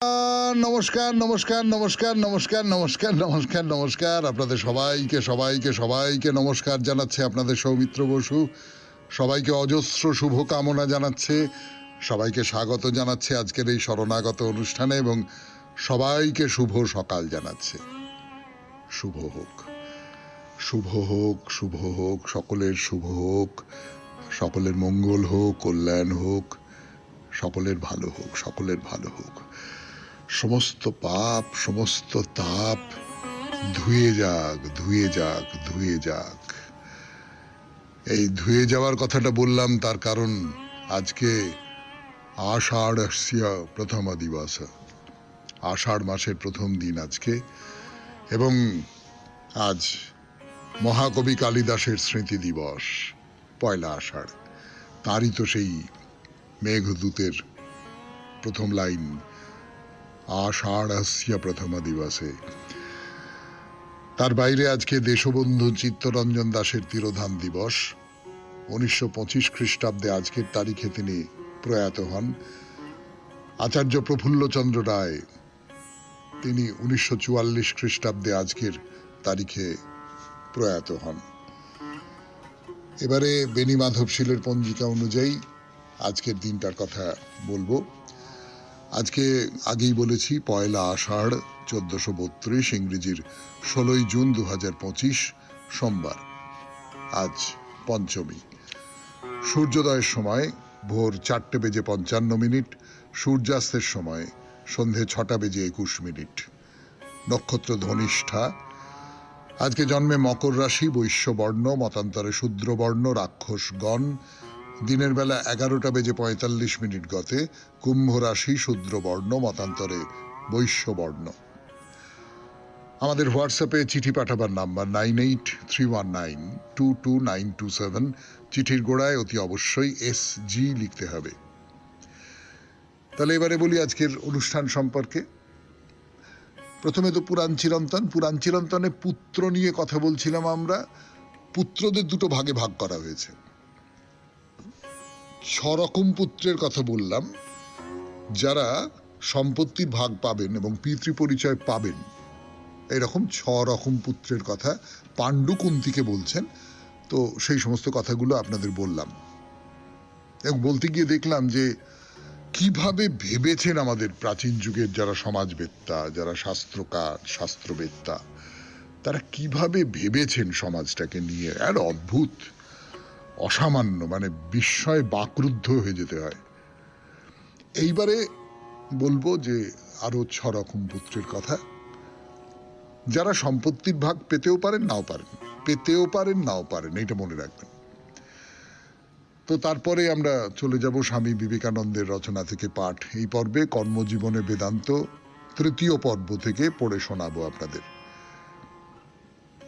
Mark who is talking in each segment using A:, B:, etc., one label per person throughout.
A: নমস্কার নমস্কার নমস্কার নমস্কার নমস্কার নমস্কার নমস্কার আপনাদের সবাইকে সবাইকে সবাইকে নমস্কার জানাচ্ছে আপনাদের সৌমিত্র বসু। সবাইকে অজস্র শুভকামনা জানাচ্ছে, সবাইকে স্বাগত জানাচ্ছে আজকের এই শরণাগত অনুষ্ঠানে এবং সবাইকে শুভ সকাল জানাচ্ছে। শুভ হোক, শুভ হোক, শুভ হোক, সকলের শুভ হোক, সকলের মঙ্গল হোক, কল্যাণ হোক, সকলের ভালো হোক, সকলের ভালো হোক। সমস্ত পাপ সমস্ত তাপ ধুয়ে যাক, ধুয়ে যাক, ধুয়ে যাক। এই ধুয়ে যাওয়ার কথাটা বললাম তার কারণ আজকে আষাঢ়স্য প্রথম দিবস, আষাঢ় মাসের প্রথম দিন আজকে, এবং আজ মহাকবি কালিদাসের স্মৃতি দিবস, পয়লা আষাঢ়। তারই তো সেই মেঘদূতের প্রথম লাইন, আষাঢ়স্য প্রথম দিবসে। তার বাইরে আজকে দেশবন্ধু চিত্তরঞ্জন দাশের তিরোধান দিবস। 1925 খ্রিস্টাব্দে আজকের তারিখে তিনি প্রয়াত হন। আচার্য প্রফুল্লচন্দ্র রায়, তিনি 1944 খ্রিস্টাব্দে আজকের তারিখে প্রয়াত হন। এবারে বেণী মাধবশীলের পঞ্জিকা অনুযায়ী আজকের দিনটার কথা বলবো। আজকে আগেই বলেছি পয়লা আষাঢ় 1432, ইংরেজির 16ই জুন 2025, সোমবার। আজ পঞ্চমী। সূর্যোদয়ের সময় ভোর 4:55, সূর্যাস্তের সময় সন্ধে 6:21। নক্ষত্র ধনিষ্ঠা। আজকে জন্মে মকর রাশি, বৈশ্যবর্ণ, মতান্তরে শূদ্রবর্ণ, রাক্ষসগণ। দিনের বেলা 11:45 গতে কুম্ভ রাশি, শূদ্রবর্ণ, মতান্তরে বৈশ্যবর্ণ। আমাদের হোয়াটসঅ্যাপে চিঠি পাঠাবার নাম্বার 9831922927। চিঠির গোড়ায় অতি অবশ্যই SG লিখতে হবে। তাহলে এবারে বলি আজকের অনুষ্ঠান সম্পর্কে। প্রথমে তো পুরাণ চিরন্তন। পুরাণ চিরন্তনে পুত্র নিয়ে কথা বলছিলাম আমরা। পুত্রদের দুটো ভাগে ভাগ করা হয়েছে। 6 রকম পুত্রের কথা বললাম যারা সম্পত্তির ভাগ পাবেন এবং পিতৃপরিচয় পাবেন। এরকম 6 রকম পুত্রের কথা পাণ্ডু কুন্তিকে বলছেন। তো সেই সমস্ত কথাগুলো আপনাদের বললাম এবং বলতে গিয়ে দেখলাম যে কিভাবে ভেবেছেন আমাদের প্রাচীন যুগের যারা সমাজবেত্তা, যারা শাস্ত্রকার, শাস্ত্রবেত্তা, তারা কিভাবে ভেবেছেন সমাজটাকে নিয়ে। আর অদ্ভুত, অসামান্য, মানে বিস্ময়ে বাকরুদ্ধ হয়ে যেতে হয়। এইবারে বলবো যে আরো 6 রকম পুত্রের কথা যারা সম্পত্তির ভাগ পেতেও পারেন, নাও পারেন, পেতেও পারেন, নাও পারেন, এইটা মনে রাখবেন। তো তারপরে আমরা চলে যাব স্বামী বিবেকানন্দের রচনা থেকে পাঠ। এই পর্বে কর্মজীবনে বেদান্ত 3য় পর্ব থেকে পড়ে শোনাবো আপনাদের।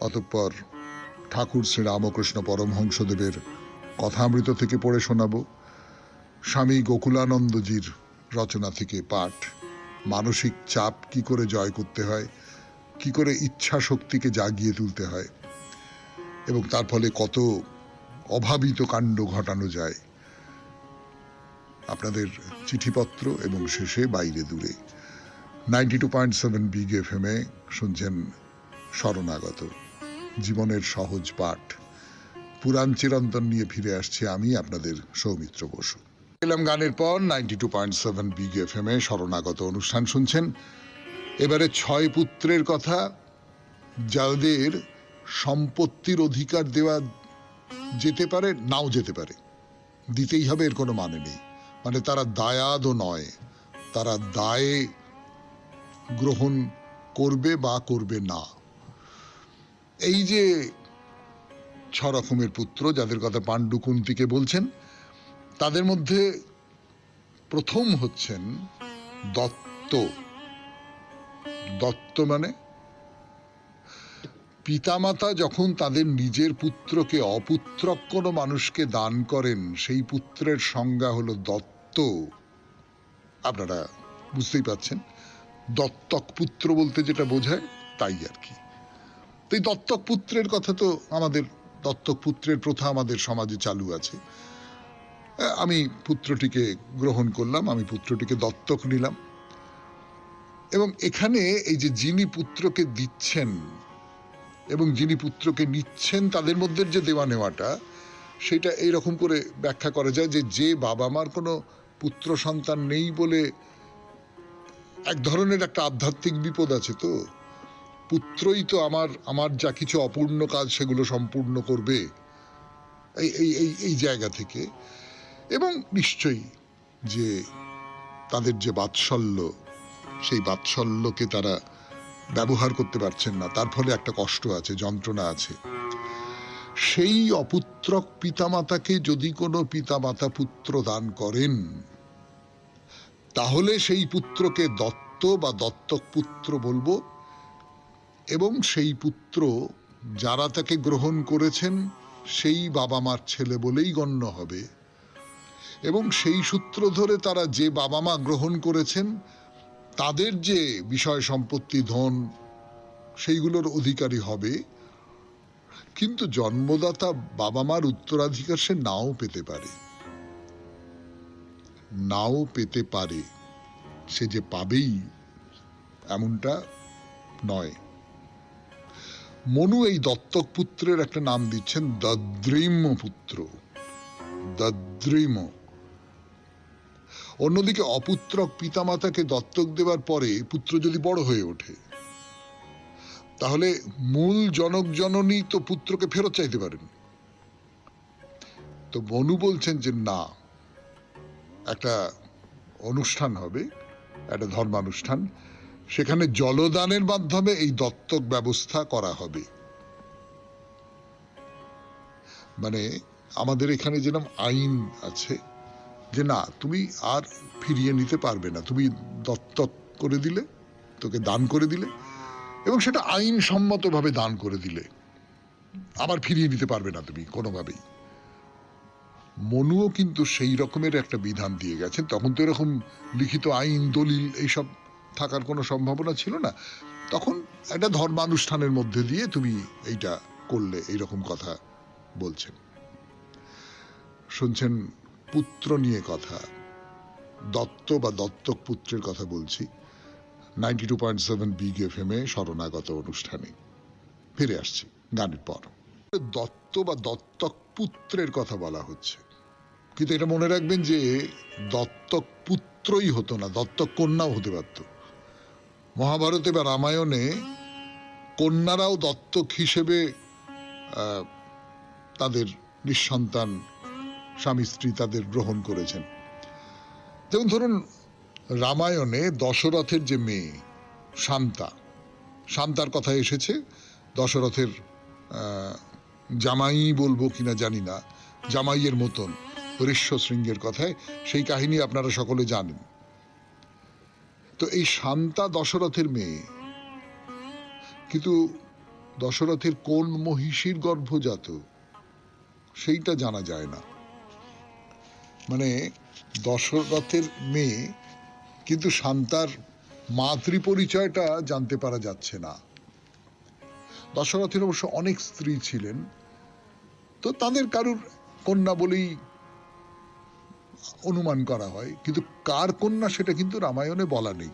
A: অতঃপর ঠাকুর শ্রী রামকৃষ্ণ পরমহংসদেবের কথামৃত থেকে পড়ে শোনাবো। স্বামী গোকুলানন্দজির রচনা থেকে পাঠ, মানসিক চাপ কি করে জয় করতে হয়, কি করে ইচ্ছা শক্তিকে জাগিয়ে তুলতে হয় এবং তার ফলে কত অভাবিত কাণ্ড ঘটানো যায়। আপনাদের চিঠিপত্র এবং শেষে বাইরে দূরে 92.7 বিগ FM এ শুনছেন শরণাগত, জীবনের সহজ পাঠ। পুরাণ চিরন্তন নিয়ে ফিরে আসছে আমি, আপনাদের সৌমিত্র বসু। এলাম গানের পর 92.7 বিগ FM এ শরণাগত অনুষ্ঠান শুনছেন। এবারে 6 পুত্রের কথা যাদের সম্পত্তির অধিকার দেওয়া যেতে পারে, নাও যেতে পারে, দিতেই হবে এর কোনো মানে নেই। মানে তারা দায়াদও নয়, তারা দায়ে গ্রহণ করবে বা করবে না। এই যে 6 রকমের পুত্র যাদের কথা পাণ্ডু কুন্তিকে বলছেন, তাদের মধ্যে প্রথম হচ্ছেন দত্ত। দত্ত মানে পিতামাতা যখন তাদের নিজের পুত্রকে অপুত্রক কোনো মানুষকে দান করেন, সেই পুত্রের সংজ্ঞা হলো দত্ত। আপনারা বুঝতেই পাচ্ছেন দত্তক পুত্র বলতে যেটা বোঝায় তাই আর কি। তো এই দত্তক পুত্রের কথা তো আমাদের, দত্তক পুত্রের প্রথা আমাদের সমাজে চালু আছে। আমি পুত্রটিকে গ্রহণ করলাম, আমি পুত্রটিকে দত্তক নিলাম। এবং এখানে এই যে যিনি পুত্রকে দিচ্ছেন এবং যিনি পুত্রকে নিচ্ছেন তাদের মধ্যে যে দেওয়া নেওয়াটা, সেটা এইরকম করে ব্যাখ্যা করা যায় যে বাবা মার কোনো পুত্র সন্তান নেই বলে এক ধরনের একটা আধ্যাত্মিক বিপদ আছে। তো পুত্রই তো আমার যা কিছু অপূর্ণ কাজ সেগুলো সম্পূর্ণ করবে, এই এই এই এই জায়গা থেকে। এবং নিশ্চয়ই যে তাদের যে বাৎসল্য, সেই বাৎসল্যকে তারা ব্যবহার করতে পারছেন না, তার ফলে একটা কষ্ট আছে, যন্ত্রণা আছে। সেই অপুত্রক পিতামাতাকে যদি কোনো পিতামাতা পুত্র দান করেন, তাহলে সেই পুত্রকে দত্ত বা দত্তক পুত্র বলবো, এবং সেই পুত্র যারা তাকে গ্রহণ করেছেন সেই বাবা মার ছেলে বলেই গণ্য হবে, এবং সেই সূত্র ধরে তারা যে বাবা মা গ্রহণ করেছেন তাদের যে বিষয় সম্পত্তি ধন সেইগুলোর অধিকারী হবে। কিন্তু জন্মদাতা বাবা মার উত্তরাধিকার সে নাও পেতে পারে, সে যে পাবেই এমনটা নয়। মনু এই দত্তক পুত্রের একটা নাম দিচ্ছেন দদ্রিম পুত্র, দদ্রিম। অন্যদিকে অপুত্রক পিতামাতাকে দত্তক দেওয়ার পরে পুত্র যদি বড় হয়ে ওঠে, তাহলে মূল জনক জননী তো পুত্রকে ফেরত চাইতে পারেন। তো মনু বলছেন যে না, একটা অনুষ্ঠান হবে, একটা ধর্মানুষ্ঠান, সেখানে জলদানের মাধ্যমে এই দত্তক ব্যবস্থা করা হবে। মানে আমাদের এখানে যেরকম আইন আছে যে না, তুমি আর ফিরিয়ে নিতে পারবে না, তুমি দত্তক করে দিলে, তোকে দান করে দিলে, এবং সেটা আইনসম্মতভাবে দান করে দিলে, আবার ফিরিয়ে নিতে পারবে না তুমি কোনোভাবেই। মনুও কিন্তু সেই রকমের একটা বিধান দিয়ে গেছেন। তখন তো এরকম লিখিত আইন, দলিল এইসব থাকার কোনো সম্ভাবনা ছিল না। তখন একটা ধর্মানুষ্ঠানের মধ্যে দিয়ে তুমি এইটা করলে, এইরকম কথা বলছেন। শুনছেন পুত্র নিয়ে কথা, দত্ত বা দত্তক পুত্রের কথা বলছি 92.7 বিগ FM এ শরণাগত অনুষ্ঠানে। ফিরে আসছি গানের পর। দত্ত বা দত্তক পুত্রের কথা বলা হচ্ছে, কিন্তু এটা মনে রাখবেন যে দত্তক পুত্রই হতো না, দত্তক কন্যাও হতে পারত। মহাভারতে বা রামায়ণে কন্যারাও দত্তক হিসেবে তাদের নিঃসন্তান স্বামী স্ত্রী তাদের গ্রহণ করেছেন। যেমন ধরুন রামায়ণে দশরথের যে মেয়ে শান্তার কথা এসেছে, দশরথের জামাই বলবো কিনা জানি না, জামাইয়ের মতন ঋষ্যশৃঙ্গের কথায় সেই কাহিনী আপনারা সকলে জানেন। তো এই শান্তা দশরথের মেয়ে, কিন্তু দশরথের কোন মহিষীর গর্ভজাত সেইটা জানা যায় না। মানে দশরথের মেয়ে, কিন্তু শান্তার মাতৃ পরিচয়টা জানতে পারা যাচ্ছে না। দশরথের অবশ্য অনেক স্ত্রী ছিলেন, তো তাদের কারুর কন্যা বলেই অনুমান করা হয়, কিন্তু কার কন্যা সেটা কিন্তু রামায়ণে বলা নেই।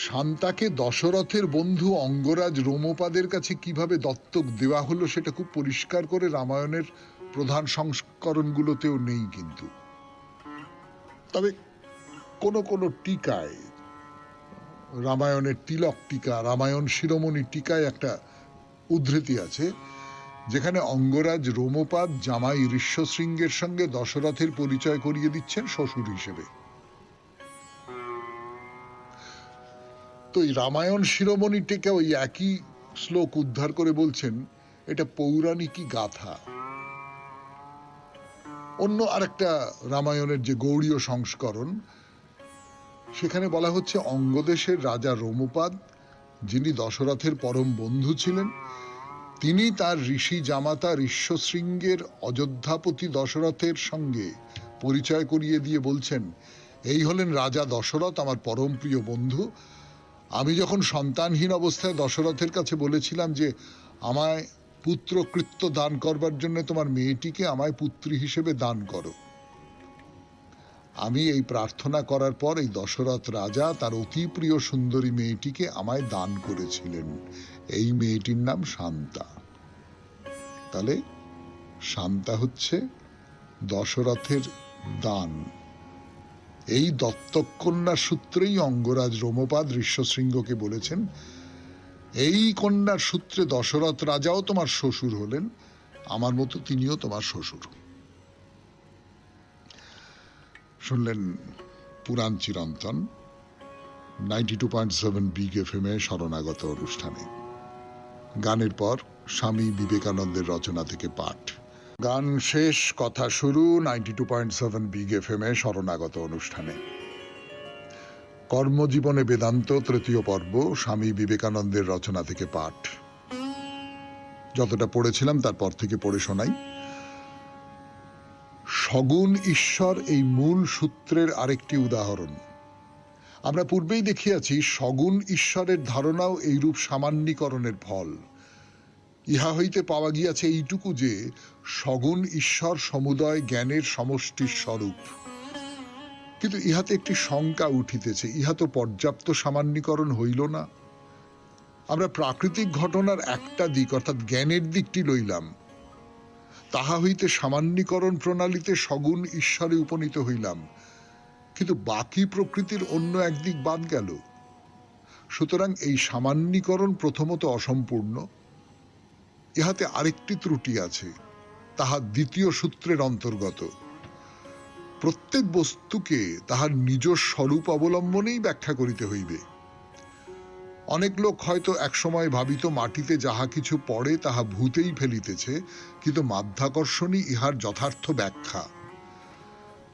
A: শান্তাকে দশরথের বন্ধু অঙ্গরাজ রোমপাদের কাছে কিভাবে দত্তক দেওয়া হলো সেটা খুব পরিষ্কার করে রামায়ণের প্রধান সংস্করণগুলোতেও নেই। কিন্তু তবে কোন কোন টিকায়, রামায়ণের তিলক টিকা, রামায়ণ শিরোমণি টিকায় একটা উদ্ধৃতি আছে যেখানে অঙ্গরাজ রোমপাদ জামাই ঋষ্যশৃঙ্গের সঙ্গে দশরথের পরিচয় করিয়ে দিচ্ছেন শ্বশুর হিসেবে। তো এই রামায়ণ শিরোমণি টিকা ওই একই শ্লোক উদ্ধার করে বলছেন এটা পৌরাণিকই গাথা। অন্য আরেকটা রামায়ণের যে গৌড়ীয় সংস্করণ, সেখানে বলা হচ্ছে অঙ্গদেশের রাজা রোমপাদ, যিনি দশরথের পরম বন্ধু ছিলেন, তিনি তার ঋষি জামাতা ঋষ্যশৃঙ্গের অযোধ্যাপতি দশরথের সঙ্গে পরিচয় করিয়ে দিয়ে বলছেন, এই হলেন রাজা দশরথ, আমার পরম প্রিয় বন্ধু। আমি যখন সন্তানহীন অবস্থায় দশরথের কাছে বলেছিলাম যে আমায় পুত্রকৃত্য দান করবার জন্য তোমার মেয়েটিকে আমায় পুত্রী হিসেবে দান করো, আমি এই প্রার্থনা করার পর এই দশরথ রাজা তার অতি প্রিয় সুন্দরী মেয়েটিকে আমায় দান করেছিলেন। এই মেয়েটির নাম শান্তা। তাহলে শান্তা হচ্ছে দশরথের দান। এই দত্তক কন্যার সূত্রেই অঙ্গরাজ রোমপাদ ঋষ্যশৃঙ্গকে বলেছেন, এই কন্যার সূত্রে দশরথ রাজাও তোমার শ্বশুর হলেন, আমার মতো তিনিও তোমার শ্বশুর। শুনলেন পুরাণ চিরন্তন 92.7 বিগ এফএম এ শরণাগত অনুষ্ঠানে। গানের পর স্বামী বিবেকানন্দের রচনা থেকে পাঠ। গান শেষ, কথা শুরু 92.7 বিগ এফএম এ শরণাগত অনুষ্ঠানে। কর্মজীবনে বেদান্ত তৃতীয় পর্ব, স্বামী বিবেকানন্দের রচনা থেকে পাঠ। যতটা পড়েছিলাম তারপর থেকে পড়ে শোনাই। সগুণ ঈশ্বর এই মূল সূত্রের আরেকটি উদাহরণ। আমরা পূর্বেই দেখিয়াছি সগুণ ঈশ্বরের ধারণাও এইরূপ সামান্যীকরণের ফল। ইহা হইতে পাওয়া গিয়াছে এইটুকু যে সগুণ ঈশ্বর সমুদয় জ্ঞানের সমষ্টির স্বরূপ। কিন্তু ইহাতে একটি শঙ্কা উঠিতেছে, ইহা তো পর্যাপ্ত সামান্যীকরণ হইল না। আমরা প্রাকৃতিক ঘটনার একটা দিক অর্থাৎ জ্ঞানের দিকটি লইলাম, তাহা হইতে সামান্যীকরণ প্রণালীতে সগুণ ঈশ্বরে উপনীত হইলাম, কিন্তু বাকি প্রকৃতির অন্য একদিক বাদ গেল। সুতরাং এই সামান্যীকরণ প্রথমত অসম্পূর্ণ। ইহাতে আরেকটি ত্রুটি আছে, তাহা দ্বিতীয় সূত্রের অন্তর্গত। প্রত্যেক বস্তুকে তাহার নিজ স্বরূপ অবলম্বনেই ব্যাখ্যা করিতে হইবে। অনেক লোক হয়তো একসময় ভাবিত মাটিতে যাহা কিছু পড়ে তাহা ভূতেই ফেলিতেছে, কিন্তু মাধ্যাকর্ষণই ইহার যথার্থ ব্যাখ্যা।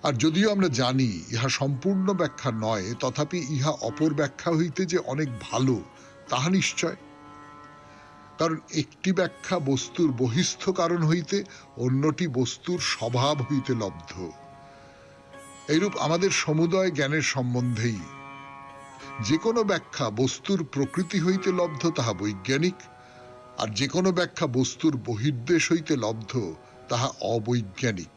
A: আর যদিও আমরা জানি ইহা সম্পূর্ণ ব্যাখ্যা নয়, তথাপি ইহা অপর ব্যাখ্যা হইতে যে অনেক ভালো তাহা নিশ্চয়। কারণ একটি ব্যাখ্যা বস্তুর বহিস্থ কারণ হইতে, অন্যটি বস্তুর স্বভাব হইতে লব্ধ। এইরূপ আমাদের সমুদয় জ্ঞানের সম্বন্ধেই যে কোনো ব্যাখ্যা বস্তুর প্রকৃতি হইতে লব্ধ তাহা বৈজ্ঞানিক, আর যে কোনো ব্যাখ্যা বস্তুর বহির্দেশ হইতে লব্ধ তাহা অবৈজ্ঞানিক।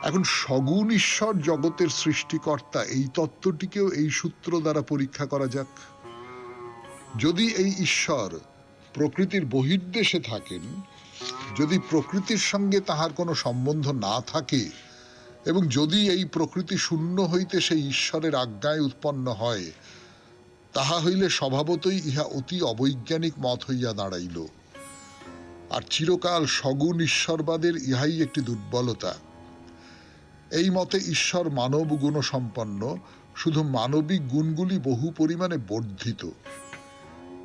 A: এখন সগুণ ঈশ্বর জগতের সৃষ্টিকর্তা, এই তত্ত্বটিকেও এই সূত্র দ্বারা পরীক্ষা করা যাক। যদি এই ঈশ্বর প্রকৃতির বহির্দেশে থাকেন, যদি প্রকৃতির সঙ্গে তাহার কোনো সম্বন্ধ না থাকে, এবং যদি এই প্রকৃতি শূন্য হইতে সেই ঈশ্বরের আজ্ঞায় উৎপন্ন হয়, তাহা হইলে স্বভাবতই ইহা অতি অবৈজ্ঞানিক মত হইয়া দাঁড়াইল। আর চিরকাল সগুণ ঈশ্বরবাদের ইহাই একটি দুর্বলতা। এই মতে ঈশ্বর মানব গুণ সম্পন্ন, শুধু মানবিক গুণগুলি বহু পরিমাণে বর্ধিত।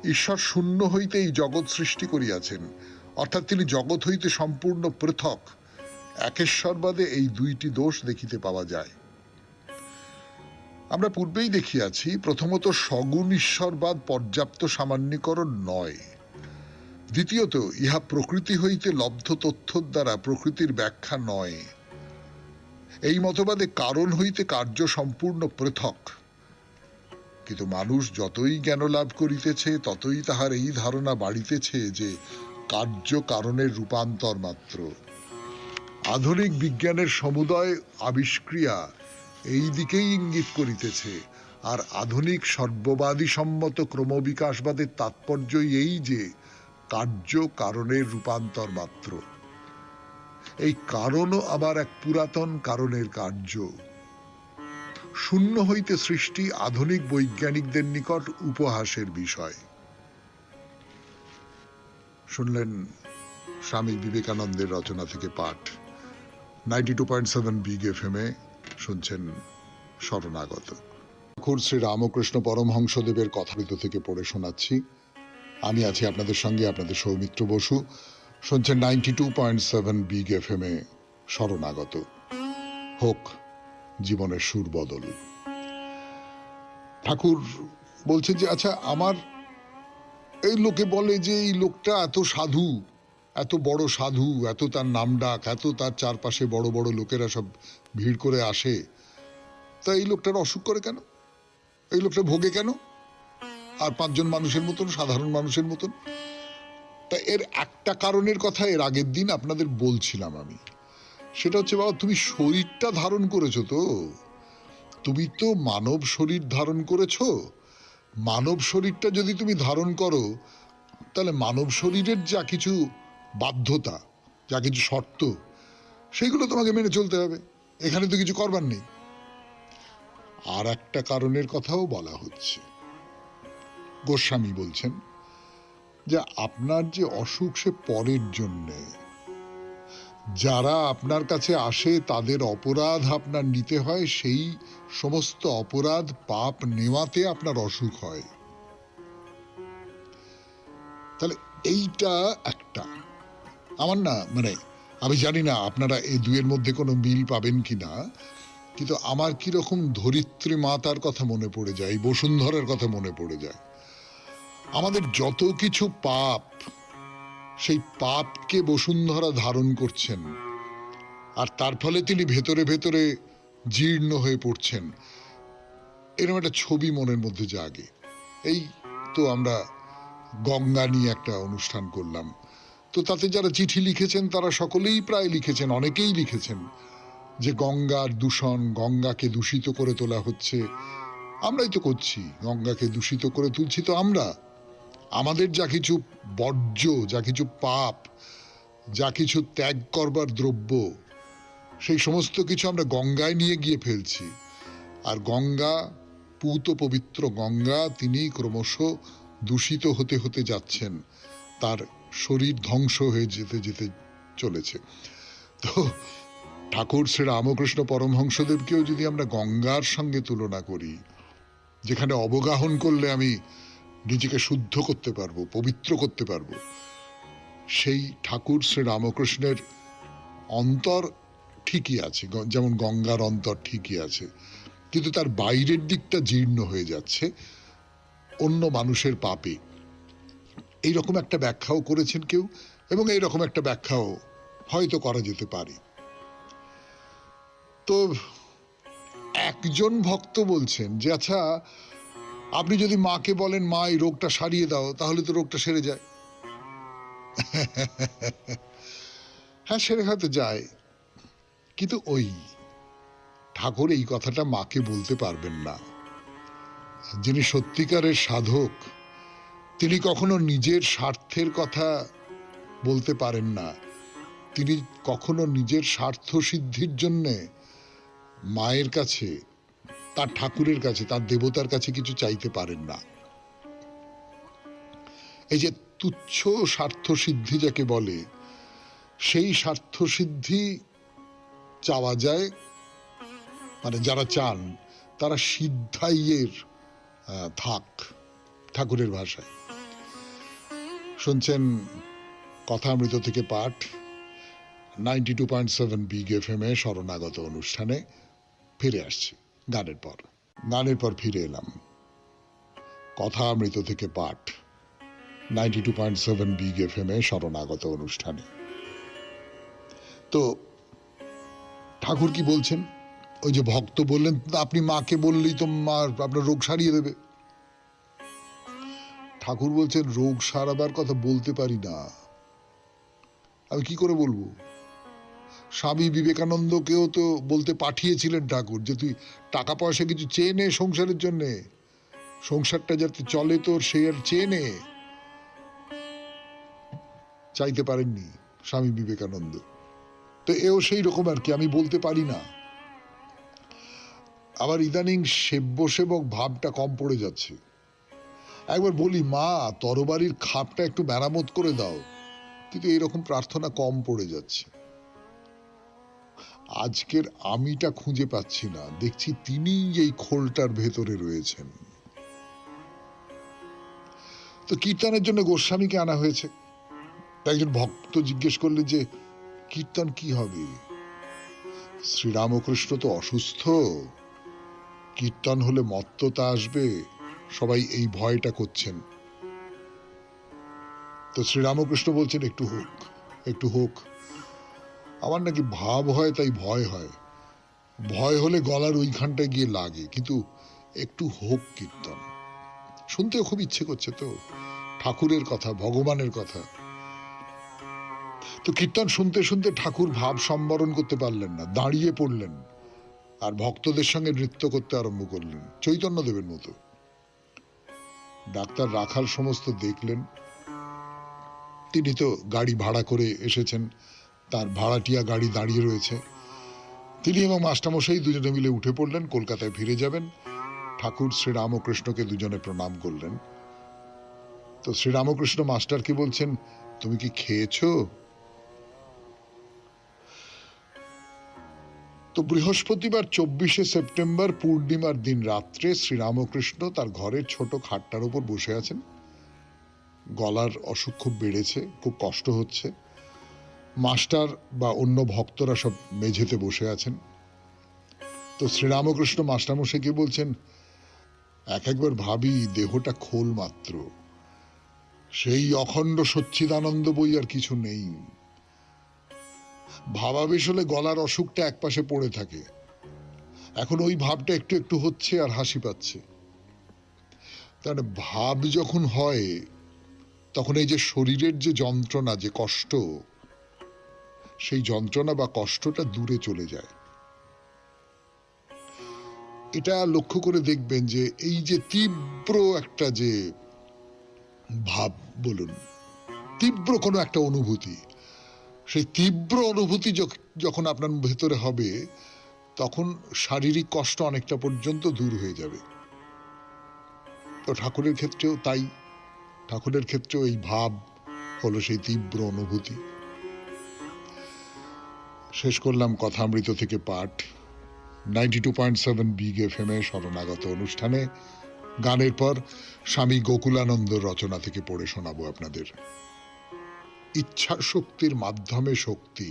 A: ঈশ্বর শূন্য হইতে এই জগৎ সৃষ্টি করিয়াছেন, অর্থাৎ তিনি জগৎ হইতে সম্পূর্ণ পৃথক। একেশ্বরবাদে এই দুইটি দোষ দেখিতে পাওয়া যায়। আমরা পূর্বেই দেখিয়াছি, প্রথমত সগুণ ঈশ্বরবাদ পর্যাপ্ত সামান্যীকরণ নয়। দ্বিতীয়ত ইহা প্রকৃতি হইতে লব্ধ তথ্যর দ্বারা প্রকৃতির ব্যাখ্যা নয়। এই মতবাদে কারণ হইতে কার্য সম্পূর্ণ পৃথক। কিন্তু মানুষ যতই জ্ঞান লাভ করিতেছে, ততই তাহার এই ধারণা বাড়িতেছে যে কার্য কারণের রূপান্তর মাত্র। আধুনিক বিজ্ঞানের সমুদয় আবিষ্ক্রিয়া এই দিকেই ইঙ্গিত করিতেছে। আর আধুনিক সর্ববাদী সম্মত ক্রমবিকাশবাদের তাৎপর্যই এই যে কার্য কারণের রূপান্তর মাত্র। এই কারণও আবার এক পুরাতন কারণের কার্য। শূন্য হইতে সৃষ্টি আধুনিক বৈজ্ঞানিকদের নিকট উপহাসের বিষয়। শুনলেন স্বামী বিবেকানন্দের রচনা থেকে পাঠ। 92.7 বিগ এফএম এ শুনছেন শরণাগত। ঠাকুর শ্রী রামকৃষ্ণ পরমহংসদেবের কথামৃত থেকে পড়ে শোনাচ্ছি। আমি আছি আপনাদের সঙ্গে, আপনাদের সৌমিত্র বসু। শুনছেন 92.7 বিগ এফএম এ শরণাগত। হোক জীবনের সুর বদল। ঠাকুর বলছেন যে আচ্ছা, আমার এই লোকে বলে যে এই লোকটা এত সাধু, এত বড় সাধু, এত তার নামডাক, এত তার চারপাশে বড় বড় লোকেরা সব ভিড় করে আসে, তা এই লোকটার অসুখ করে কেন? এই লোকটা ভোগে কেন? আর পাঁচজন মানুষের মতন, সাধারণ মানুষের মতন। তা এর একটা কারণের কথা এর আগের দিন আপনাদের বলছিলাম আমি। সেটা হচ্ছে, বাবা তুমি শরীরটা ধারণ করেছো তো, তুমি তো মানব শরীর ধারণ করেছো। মানব শরীরটা যদি তুমি ধারণ করো, তাহলে মানব শরীরের যা কিছু বাধ্যতা, যা কিছু শর্ত, সেইগুলো তোমাকে মেনে চলতে হবে। এখানে তো কিছু করবার নেই। আর একটা কারণের কথাও বলা হচ্ছে, গোস্বামী বলছেন যে আপনার যে অসুখ সে পরের জন্যে, যারা আপনার কাছে আসে তাদের অপরাধ আপনার নিতে হয়, সেই সমস্ত অপরাধ পাপ নেওয়াতে আপনার অসুখ হয়। তাহলে এইটা একটা, আমার না মানে আমি জানি না আপনারা এই দুয়ের মধ্যে কোনো মিল পাবেন কিনা, কিন্তু আমার কিরকম ধরিত্রী মাতার কথা মনে পড়ে যায়, বসুন্ধরার কথা মনে পড়ে যায়। আমাদের যত কিছু পাপ, সেই পাপকে বসুন্ধরা ধারণ করছেন, আর তার ফলে তিনি ভেতরে ভেতরে জীর্ণ হয়ে পড়ছেন। এরকম একটা ছবি মনের মধ্যে জাগে। এই তো আমরা গঙ্গা নিয়ে একটা অনুষ্ঠান করলাম, তো তাতে যারা চিঠি লিখেছেন তারা সকলেই প্রায় লিখেছেন, অনেকেই লিখেছেন যে গঙ্গার দূষণ, গঙ্গাকে দূষিত করে তোলা হচ্ছে। আমরাই তো করছি, গঙ্গাকে দূষিত করে তুলছি তো আমরা। আমাদের যা কিছু বর্জ্য, যা কিছু পাপ, যা কিছু ত্যাগ করবার দ্রব্য, সেই সমস্ত কিছু আমরা গঙ্গায় নিয়ে গিয়ে ফেলছি। আর গঙ্গা, পূত পবিত্র গঙ্গা, তিনি ক্রমশ দূষিত হতে হতে যাচ্ছেন, তার শরীর ধ্বংস হয়ে যেতে যেতে চলেছে। তো ঠাকুর শ্রী রামকৃষ্ণ পরমহংসদেবকেও যদি আমরা গঙ্গার সঙ্গে তুলনা করি, যেখানে অবগাহন করলে আমি নিজেকে শুদ্ধ করতে পারবো, পবিত্র করতে পারবো, সেই ঠাকুর শ্রী রামকৃষ্ণের অন্তর ঠিকই আছে, যেমন গঙ্গার অন্তর ঠিকই আছে, কিন্তু তার বাইরের দিকটা জীর্ণ হয়ে যাচ্ছে অন্য মানুষের পাপে। এইরকম একটা ব্যাখ্যাও করেছেন কেউ, এবং এইরকম একটা ব্যাখ্যাও হয়তো করা যেতে পারে। তো একজন ভক্ত বলছেন যে আচ্ছা, আপনি যদি মাকে বলেন মা এই রোগটা সারিয়ে দাও, তাহলে তো রোগটা সেরে যায়। হ্যাঁ, সেরে হয়তো যায়, কিন্তু ওই ঠাকুর এই কথাটা মাকে বলতে পারবেন না। যিনি সত্যিকারের সাধক, তিনি কখনো নিজের স্বার্থের কথা বলতে পারেন না। তিনি কখনো নিজের স্বার্থ সিদ্ধির জন্যে মায়ের কাছে, তার ঠাকুরের কাছে, তার দেবতার কাছে কিছু চাইতে পারেন না। এই যে তুচ্ছ স্বার্থ সিদ্ধি যাকে বলে, সেই স্বার্থ সিদ্ধি চাওয়া যায়, মানে যারা চান তারা সিদ্ধাইয়ের থাক, ঠাকুরের ভাষায়। শুনছেন কথামৃত থেকে পাঠ, 92.7 বিগ FM এ শরণাগত অনুষ্ঠানে ফিরে আসছি গানের পর ফিরে এলাম। কথামৃত থেকে পাঠ, 92.7 বিগ FM এ শরণাগত অনুষ্ঠানে। তো ঠাকুর কি বলছেন, ওই যে ভক্ত বললেন আপনি মাকে বললেই তো মা আপনার রোগ সারিয়ে দেবে। ঠাকুর বলছেন রোগ সারাবার কথা বলতে পারি না, আমি কি করে বলবো? স্বামী বিবেকানন্দকেও তো বলতে পাঠিয়েছিলেন ঠাকুর যে তুই টাকা পয়সা কিছু চেয়ে নে সংসারের জন্যে, সংসারটা যাতে চলে তোর, সে আর চেয়ে নে। চাইতে পারেননি স্বামী বিবেকানন্দ। তো এও সেই রকম আর কি, আমি বলতে পারি না। আবার ইদানিং সেব্য সেবক ভাবটা কম পড়ে যাচ্ছে। একবার বলি মা তরবারির খাপটা একটু মেরামত করে দাও, কিন্তু এরকম প্রার্থনা কম পড়ে যাচ্ছে। আজকের আমিটা খুঁজে পাচ্ছি না, দেখছি তিনি এই খোলটার ভেতরে রয়েছেন। তো কীর্তনের জন্য গোস্বামীকে আনা হয়েছে। একজন ভক্ত জিজ্ঞেস করলেন যে কীর্তন কি হবে? শ্রীরামকৃষ্ণ তো অসুস্থ, কীর্তন হলে মত্ততা আসবে, সবাই এই ভয়টা করছেন। তো শ্রীরামকৃষ্ণ বলছেন একটু হোক, একটু হোক। আমার নাকি ভাব হয় তাই ভয় হয়, ভয় হলে গলার ওইখানটায় গিয়ে লাগে, কিন্তু একটু হোক কীর্তন। শুনতেও খুব ইচ্ছে করছে তো, ঠাকুরের কথা, ভগবানের কথা। তো কীর্তন শুনতে শুনতে ঠাকুর ভাব সম্বরণ করতে পারলেন না, দাঁড়িয়ে পড়লেন আর ভক্তদের সঙ্গে নৃত্য করতে আরম্ভ করলেন চৈতন্যদেবের মতো। ডাক্তার রাখাল সমস্ত দেখলেন, তিনি তো গাড়ি ভাড়া করে এসেছেন, তার ভাড়াটিয়া গাড়ি দাঁড়িয়ে রয়েছে। তিনি এবং মাস্টারমশাই দুজনে মিলে উঠে পড়লেন, কলকাতায় ফিরে যাবেন। ঠাকুর শ্রীরামকৃষ্ণকে দুজনে প্রণাম করলেন। তো শ্রীরামকৃষ্ণ মাস্টারকে বলছেন, তুমি কি খেয়েছো? তো বৃহস্পতিবার 24শে সেপ্টেম্বর পূর্ণিমার দিন রাত্রে শ্রীরামকৃষ্ণ তার ঘরের ছোট খাটটার উপর বসে আছেন। গলার অসুখ খুব বেড়েছে, খুব কষ্ট হচ্ছে। মাস্টার বা অন্য ভক্তরা সব মেঝেতে বসে আছেন। তো শ্রীরামকৃষ্ণ মাস্টারমশাইকে বলছেন, একবার ভাবি দেহটা খোল মাত্র, সেই অখণ্ড সচ্চিদানন্দ বই আর কিছু নেই। ভাবাবেশ হলে গলার অসুখটা একপাশে পড়ে থাকে, এখন ওই ভাবটা একটু একটু হচ্ছে আর হাসি পাচ্ছে। তাহলে ভাব যখন হয় তখন এই যে শরীরের যে যন্ত্রণা, যে কষ্ট, সেই যন্ত্রণা বা কষ্টটা দূরে চলে যায়। এটা লক্ষ্য করে দেখবেন যে এই যে তীব্র একটা যে ভাব বলুন, তীব্র কোনো একটা অনুভূতি, সেই তীব্র অনুভূতি যখন আপনার ভেতরে হবে তখন শারীরিক কষ্ট অনেকটা পর্যন্ত দূর হয়ে যাবে। তো ঠাকুরের ক্ষেত্রেও তাই, ঠাকুরের ক্ষেত্রেও এই ভাব হলো সেই তীব্র অনুভূতি। শেষ করলাম কথামৃত থেকে পাঠ 92.7 বিগ এফএম এ শরণাগত অনুষ্ঠানে। গানের পর স্বামী গোকুলানন্দর রচনা থেকে পড়ে শোনাবো আপনাদের। ইচ্ছা শক্তির মাধ্যমে শক্তি,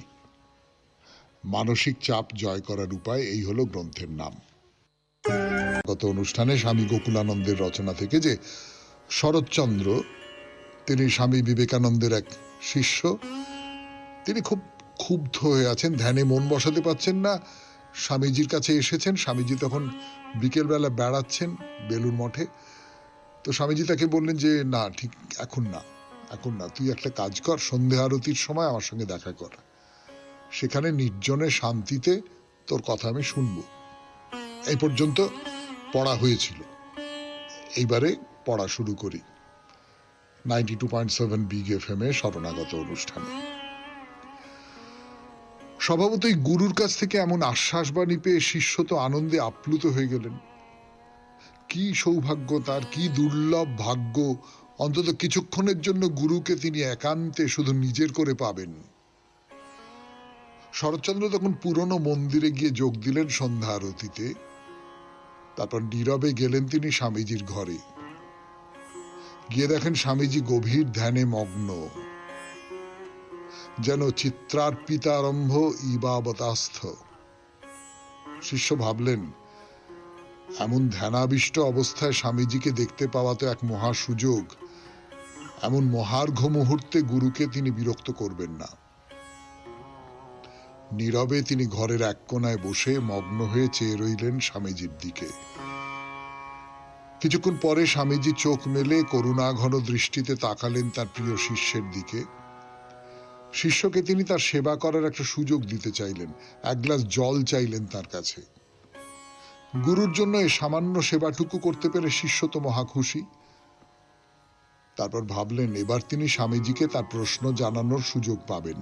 A: মানসিক চাপ জয় করার উপায়, এই হলো গ্রন্থের নাম। গত অনুষ্ঠানে স্বামী গোকুলানন্দের রচনা থেকে, যে শরৎচন্দ্র, তিনি স্বামী বিবেকানন্দের এক শিষ্য, তিনি খুব ক্ষুব্ধ হয়ে আছেন, ধ্যানে মন বসাতে পারছেন না। স্বামীজির কাছে এসেছেন। স্বামীজি তখন বিকেলবেলা বেড়াচ্ছেন বেলুর মঠে। তো স্বামীজি তাকে বললেন যে না, ঠিক এখন না, এখন না, তুই একটা কাজ কর, সন্ধে আরতির সময় আমার সঙ্গে দেখা কর, সেখানে নির্জনে শান্তিতে তোর কথা আমি শুনবো। এই পর্যন্ত পড়া হয়েছিল, এইবারে পড়া শুরু করি 92.7 বিগ এফএম এ শরণাগত অনুষ্ঠানে। স্বভাবতই গুরুর কাছ থেকে এমন আশ্বাসবাণী পেয়ে শিষ্য তো আনন্দে আপ্লুত হয়ে গেলেন। কি সৌভাগ্য তার, কি দুর্লভ ভাগ্য, অন্তত কিছুক্ষণের জন্য গুরুকে তিনি একান্তে শুধু নিজের করে পাবেন। শরৎচন্দ্র তখন পুরনো মন্দিরে গিয়ে যোগ দিলেন সন্ধ্যা আরতিতে। তারপর নীরবে গেলেন তিনি স্বামীজির ঘরে। গিয়ে দেখেন স্বামীজি গভীর ধ্যানে মগ্ন, যেন চিত্রার্পিতারম্ভ ইবাবতাস্থ। শিষ্য ভাবলেন, এমন ধ্যানাবিষ্ট অবস্থায় স্বামীজিকে দেখতে পাওয়া তো এক মহা সুযোগ। এমন মহার্ঘ মুহূর্তে গুরুকে তিনি বিরক্ত করবেন না। নীরবে তিনি ঘরের এক কোনায় বসে মগ্ন হয়ে চেয়ে রইলেন স্বামীজির দিকে। কিছুক্ষণ পরে স্বামীজি চোখ মেলে করুণাঘন দৃষ্টিতে তাকালেন তার প্রিয় শিষ্যের দিকে। শিষ্যকে তিনি তার সেবা করার একটা সুযোগ দিতে চাইলেন, এক গ্লাস জল চাইলেন তার কাছে। গুরুর জন্য এই সামান্য সেবাটুকু করতে পেরে শিষ্য তো মহা খুশি। তারপর ভাবলেন এবার তিনি স্বামীজিকে তার প্রশ্ন জানানোর সুযোগ পাবেন।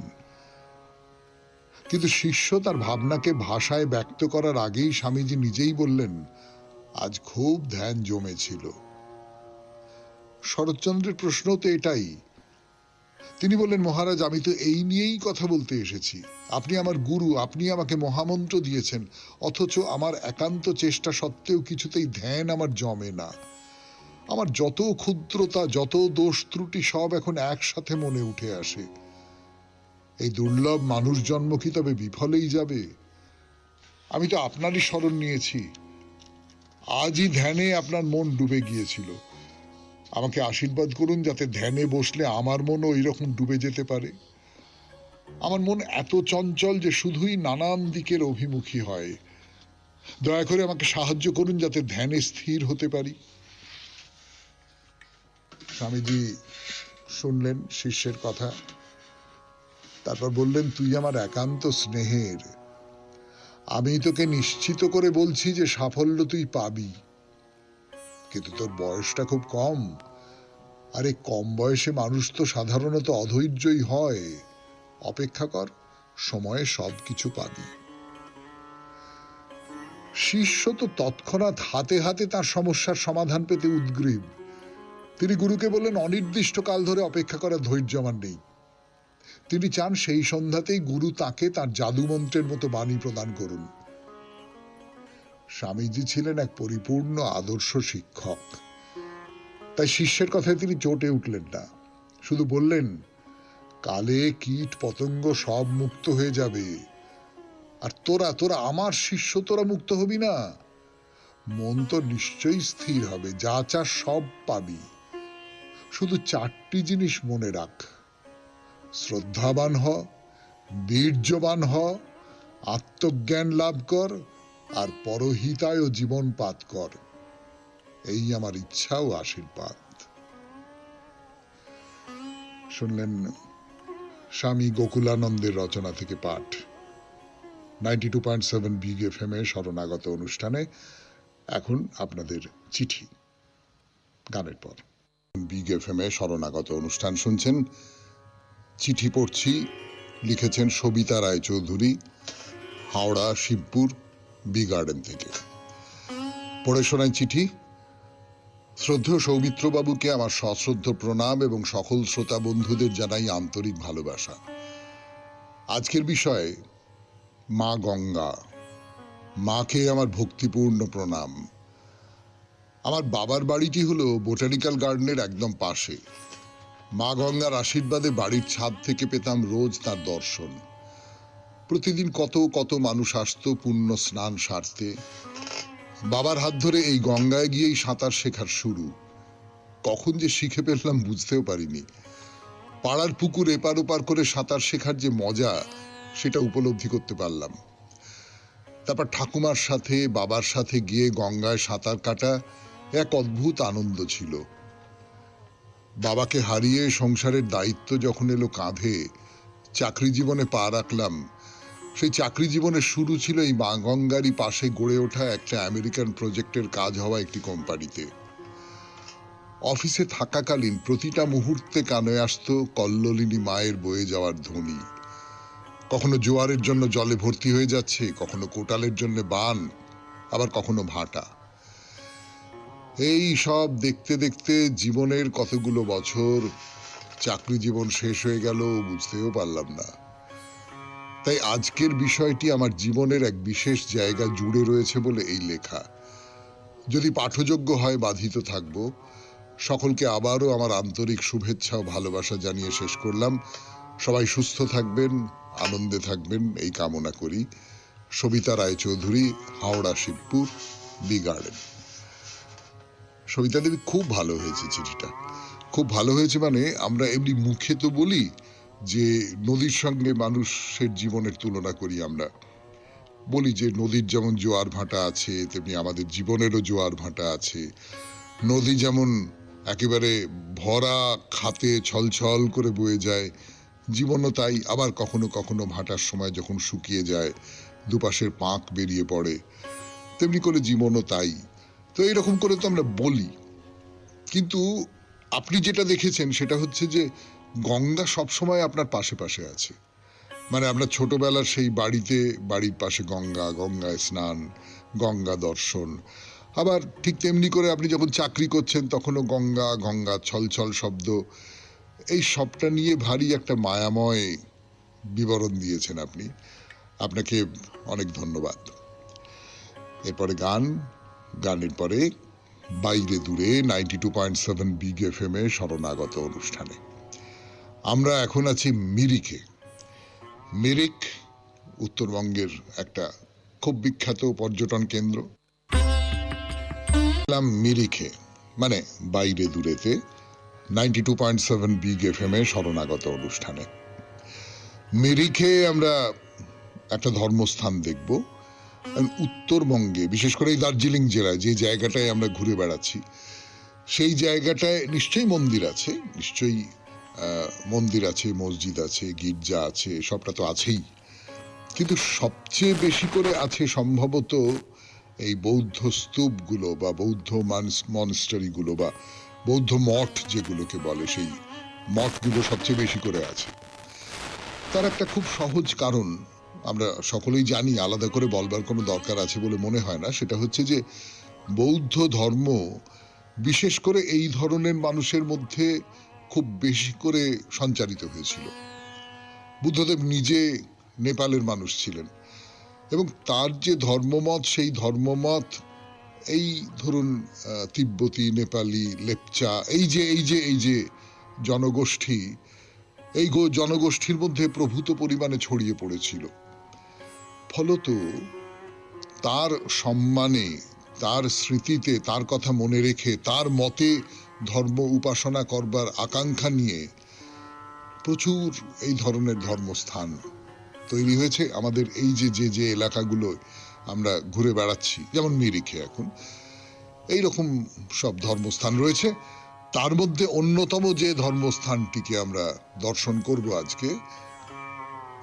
A: কিন্তু শিষ্য তার ভাবনাকে ভাষায় ব্যক্ত করার আগেই স্বামীজি নিজেই বললেন, আজ খুব ধ্যান জমেছিল। শরৎচন্দ্রের প্রশ্ন তো এটাই। তিনি বললেন, মহারাজ, আমি তো এই নিয়েই কথা বলতে এসেছি। আপনি আমার গুরু, আপনি আমাকে মহামন্ত্র দিয়েছেন, অথচ আমার একান্ত চেষ্টা সত্ত্বেও কিছুতেই ধ্যান আমার জমে না। আমার যত ক্ষুদ্রতা, যত দোষ ত্রুটি সব এখন একসাথে মনে উঠে আসে। এই দুর্লভ মানুষ জন্ম কি তবে বিফলেই যাবে? আমি তো আপনারই শরণ নিয়েছি। আজই ধ্যানে আপনার মন ডুবে গিয়েছিল। আমাকে আশীর্বাদ করুন যাতে ধ্যানে বসলে আমার মনও এইরকম ডুবে যেতে পারে। আমার মন এত চঞ্চল যে শুধুই নানান দিকের অভিমুখী হয়। দয়া করে আমাকে সাহায্য করুন যাতে ধ্যানে স্থির হতে পারি। স্বামীজি শুনলেন শিষ্যের কথা। তারপর বললেন, তুই আমার একান্ত স্নেহের, আমি তোকে নিশ্চিত করে বলছি যে সাফল্য তুই পাবি, কিন্তু তোর বয়সটা খুব কম, আরে কম বয়সে মানুষ তো সাধারণত অধৈর্যই হয়, অপেক্ষা কর, সময়ে সবকিছু পাবি। শিষ্য তো তৎক্ষণাৎ হাতে হাতে তার সমস্যার সমাধান পেতে উদ্গ্রীব। তিনি গুরুকে বললেন, অনির্দিষ্ট কাল ধরে অপেক্ষা করার ধৈর্য আমার নেই। তিনি চান সেই সন্ধ্যাতেই গুরু তাকে তার জাদুমন্ত্রের মতো বাণী প্রদান করুন। স্বামীজি ছিলেন এক পরিপূর্ণ আদর্শ শিক্ষক, তাই শিষ্যের কথায় তিনি চটে উঠলেন না, শুধু বললেন, কালে কীট পতঙ্গ সব মুক্ত হয়ে যাবে, আর তোরা তোরা আমার শিষ্য, তোরা মুক্ত হবি না? মন তো নিশ্চয়ই স্থির হবে, যা চাস সব পাবি, শুধু 4টি জিনিস মনে রাখ, শ্রদ্ধাবান হ, বীর্যবান হ, আত্মজ্ঞান লাভ কর, আর পরহিতায় জীবন পাত কর। এই আমার ইচ্ছা ও আশীর্বাদ। শুনলেন স্বামী গোকুলানন্দের রচনা থেকে পাঠ, 92.7 বিগ এফএম এ শরণাগত অনুষ্ঠানে। এখন আপনাদের চিঠি, গানের পর। বিগ এফএম এ শরণাগত অনুষ্ঠান শুনছেন। চিঠি পড়ছি, লিখেছেন সবিতা রায়চৌধুরী, হাওড়া শিবপুর বি গার্ডেন থেকে। পড়ে শোনায় চিঠি। শ্রদ্ধেয় সৌমিত্রবাবুকে আমার সশ্রদ্ধ প্রণাম এবং সকল শ্রোতা বন্ধুদের জানাই আন্তরিক ভালোবাসা। আজকের বিষয়ে মা গঙ্গা, মাকে আমার ভক্তিপূর্ণ প্রণাম। আমার বাবার বাড়িটি হলো বোটানিক্যাল গার্ডেনের একদম পাশে। মা গঙ্গার আশীর্বাদে বাড়ির ছাদ থেকে পেতাম রোজ তার দর্শন। প্রতিদিন কত কত মানুষ আসতো পুণ্য স্নান সারতে। বাবার হাত ধরে এই গঙ্গায় গিয়েই সাঁতার শেখার শুরু। কখন যে শিখে ফেললাম বুঝতেও পারিনি। পাড়ার পুকুর এপার ওপার করে সাঁতার শেখার যে মজা, সেটা উপলব্ধি করতে পারলাম। তারপর ঠাকুমার সাথে বাবার সাথে গিয়ে গঙ্গায় সাঁতার কাটা এক অদ্ভুত আনন্দ ছিল। বাবাকে হারিয়ে সংসারের দায়িত্ব যখন এলো কাঁধে, চাকরি জীবনে পা রাখলাম। সেই চাকরি জীবনের শুরু ছিল এই মা গঙ্গারই পাশে গড়ে ওঠা একটা আমেরিকান প্রজেক্টের কাজ হওয়া একটি কোম্পানিতে। অফিসে থাকাকালীন প্রতিটা মুহূর্তে কানে আসতো কল্লোলিনী মায়ের বয়ে যাওয়ার ধ্বনি। কখনো জোয়ারের জন্য জলে ভর্তি হয়ে যাচ্ছে, কখনো কোটালের জন্য বান, আবার কখনো ভাটা। এই সব দেখতে দেখতে জীবনের কতগুলো বছর, চাকরি জীবন শেষ হয়ে গেল, বুঝতেও পারলাম না। তাই আজকের বিষয়টি আমার জীবনের এক বিশেষ জায়গা জুড়ে রয়েছে বলে এই লেখা। যদি পাঠযোগ্য হয় বাধিত থাকব। সকলকে আবারও আমার আন্তরিক শুভেচ্ছা ও ভালোবাসা জানিয়ে শেষ করলাম। সবাই সুস্থ থাকবেন, আনন্দে থাকবেন এই কামনা করি। Sabita Raychaudhuri, Howrah Shibpur B garden. সবিতা দেবী, খুব ভালো হয়েছে চিঠিটা, খুব ভালো হয়েছে। মানে আমরা এমনি মুখে তো বলি যে নদীর সঙ্গে মানুষের জীবনের তুলনা করি, আমরা বলি যে নদীর যেমন জোয়ার ভাটা আছে, তেমনি আমাদের জীবনেরও জোয়ার ভাটা আছে। নদী যেমন একেবারে ভরা খাতে ছলছল করে বয়ে যায়, জীবনও তাই। আবার কখনো কখনো ভাটার সময় যখন শুকিয়ে যায়, দুপাশের পাঁক বেরিয়ে পড়ে, তেমনি করে জীবনও তাই। তো এরকম করে তো আমরা বলি, কিন্তু আপনি যেটা দেখেছেন সেটা হচ্ছে যে গঙ্গা সবসময় আপনার পাশে পাশে আছে। মানে আমরা ছোটবেলার সেই বাড়িতে, বাড়ির পাশে গঙ্গা, গঙ্গায় স্নান, গঙ্গা দর্শন। আবার ঠিক তেমনি করে আপনি যখন চাকরি করছেন তখনও গঙ্গা, গঙ্গা ছলছল শব্দ, এই সবটা নিয়ে ভারী একটা মায়াময় বিবরণ দিয়েছেন আপনি। আপনাকে অনেক ধন্যবাদ। এরপরে গান, গানের পরে বাইরে দূরে 92.7 বিগ এফএম এ শরণাগত অনুষ্ঠানে। আমরা এখন আছি মিরিকে। মিরিক উত্তরবঙ্গের একটা খুব বিখ্যাত পর্যটন কেন্দ্র। মিরিকে মানে বাইরে দূরেতে 92.7 বিগ এফএম এ শরণাগত অনুষ্ঠানে। মিরিকে আমরা একটা ধর্মস্থান দেখব। উত্তরবঙ্গে, বিশেষ করে এই দার্জিলিং জেলায় যে জায়গাটায় আমরা ঘুরে বেড়াচ্ছি, সেই জায়গাটায় নিশ্চয়ই মন্দির আছে, নিশ্চয়ই মন্দির আছে, মসজিদ আছে, গির্জা আছে, সবটা তো আছেই, কিন্তু সবচেয়ে বেশি করে আছে সম্ভবত এই বৌদ্ধ স্তূপগুলো বা বৌদ্ধ মনস্টারিগুলো বা বৌদ্ধ মঠ যেগুলোকে বলে, সেই মঠগুলো সবচেয়ে বেশি করে আছে। তার একটা খুব সহজ কারণ আমরা সকলেই জানি, আলাদা করে বলবার কোনো দরকার আছে বলে মনে হয় না। সেটা হচ্ছে যে বৌদ্ধ ধর্ম বিশেষ করে এই ধরনের মানুষের মধ্যে খুব বেশি করে সঞ্চারিত হয়েছিল। বুদ্ধদেব নিজে নেপালের মানুষ ছিলেন এবং তার যে ধর্মমত, সেই ধর্মমত এই ধরুন তিব্বতী, নেপালি, লেপচা, এই যে জনগোষ্ঠী, এই জনগোষ্ঠীর মধ্যে প্রভূত পরিমাণে ছড়িয়ে পড়েছিল। ফলত তার সম্মানে, তার স্মৃতিতে, তার কথা মনে রেখে, তার মতে ধর্ম উপাসনা করবার আকাঙ্ক্ষা নিয়ে প্রচুর এই ধরনের ধর্মস্থান তৈরি হয়েছে আমাদের এই যে এলাকাগুলো আমরা ঘুরে বেড়াচ্ছি, যেমন মিরিকে এখন এইরকম সব ধর্মস্থান রয়েছে। তার মধ্যে অন্যতম যে ধর্মস্থানটিকে আমরা দর্শন করব আজকে,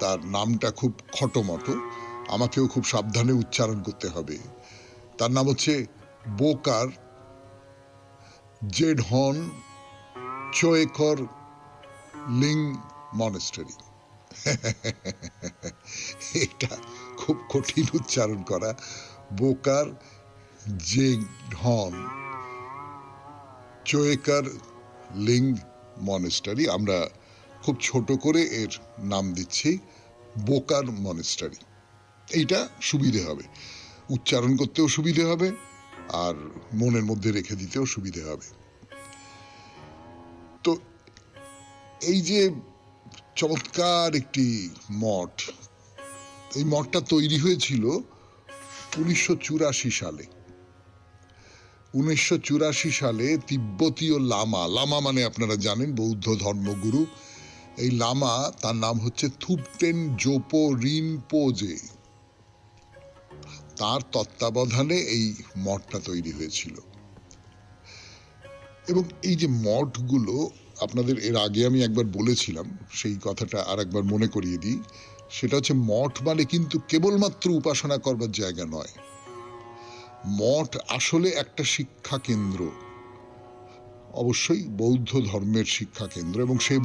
A: তার নামটা খুব খটোমটো, আমাকেও খুব সাবধানে উচ্চারণ করতে হবে। তার নাম হচ্ছে বোকার জেডহন চোয়েকর লিং মনেস্টারি। এটা খুব কঠিন উচ্চারণ করা, বোকার জেডহন চোয়েকার লিং মনেস্টারি। আমরা খুব ছোট করে এর নাম দিচ্ছি বোকার মনেস্টারি। এইটা সুবিধে হবে, উচ্চারণ করতেও সুবিধে হবে আর মনের মধ্যে রেখে দিতেও সুবিধে হবে। তো এই যে চমৎকার একটি মঠ, এই মঠটা তৈরি হয়েছিল 1984 সালে। 1984 সালে তিব্বতীয় লামা, লামা মানে আপনারা জানেন বৌদ্ধ ধর্মগুরু, এই লামা, তার নাম হচ্ছে থুপটেন জোপো রিনপোজে, তার তত্ত্বাবধানে এই মঠটা তৈরি হয়েছিল। এবং এই যে মঠগুলো, আপনাদের এর আগে আমি একবার বলেছিলাম, সেই কথাটা আর একবার মনে করিয়ে দিই। সেটা হচ্ছে মঠ মানে কিন্তু কেবলমাত্র উপাসনা করবার জায়গা নয়। মঠ আসলে একটা শিক্ষা কেন্দ্র, অবশ্যই বৌদ্ধ ধর্মের শিক্ষা কেন্দ্র। এবং সেই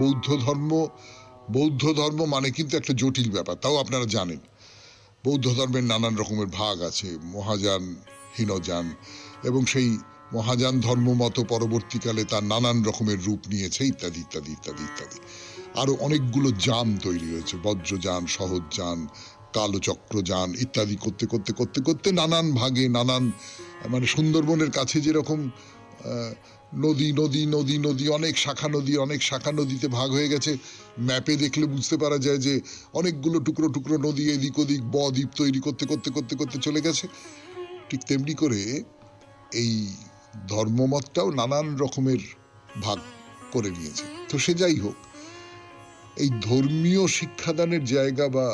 A: বৌদ্ধ ধর্ম মানে কিন্তু একটা জটিল ব্যাপার, তাও আপনারা জানেন। বৌদ্ধ ধর্মের নানান রকমের ভাগ আছে, মহাযান, হীনযান, এবং সেই মহাযান ধর্ম মতো পরবর্তীকালে তার নানান রকমের রূপ নিয়েছে, ইত্যাদি ইত্যাদি ইত্যাদি ইত্যাদি। আরো অনেকগুলো যান তৈরি হয়েছে, বজ্রযান, সহজযান, কালচক্রযান ইত্যাদি করতে করতে করতে করতে নানান ভাগে, নানান, মানে সুন্দরবনের কাছে যেরকম নদী নদী নদী নদী অনেক শাখা নদীতে ভাগ হয়ে গেছে, ম্যাপে দেখলে বুঝতে পারা যায় যে অনেকগুলো টুকরো টুকরো নদী এদিক ওদিক বদ্বীপ তৈরি করতে করতে করতে করতে চলে গেছে। ঠিক তেমনি করে এই ধর্মমতটাও নানান রকমের ভাগ করে নিয়েছে। তো সে যাই হোক, এই ধর্মীয় শিক্ষাদানের জায়গা বা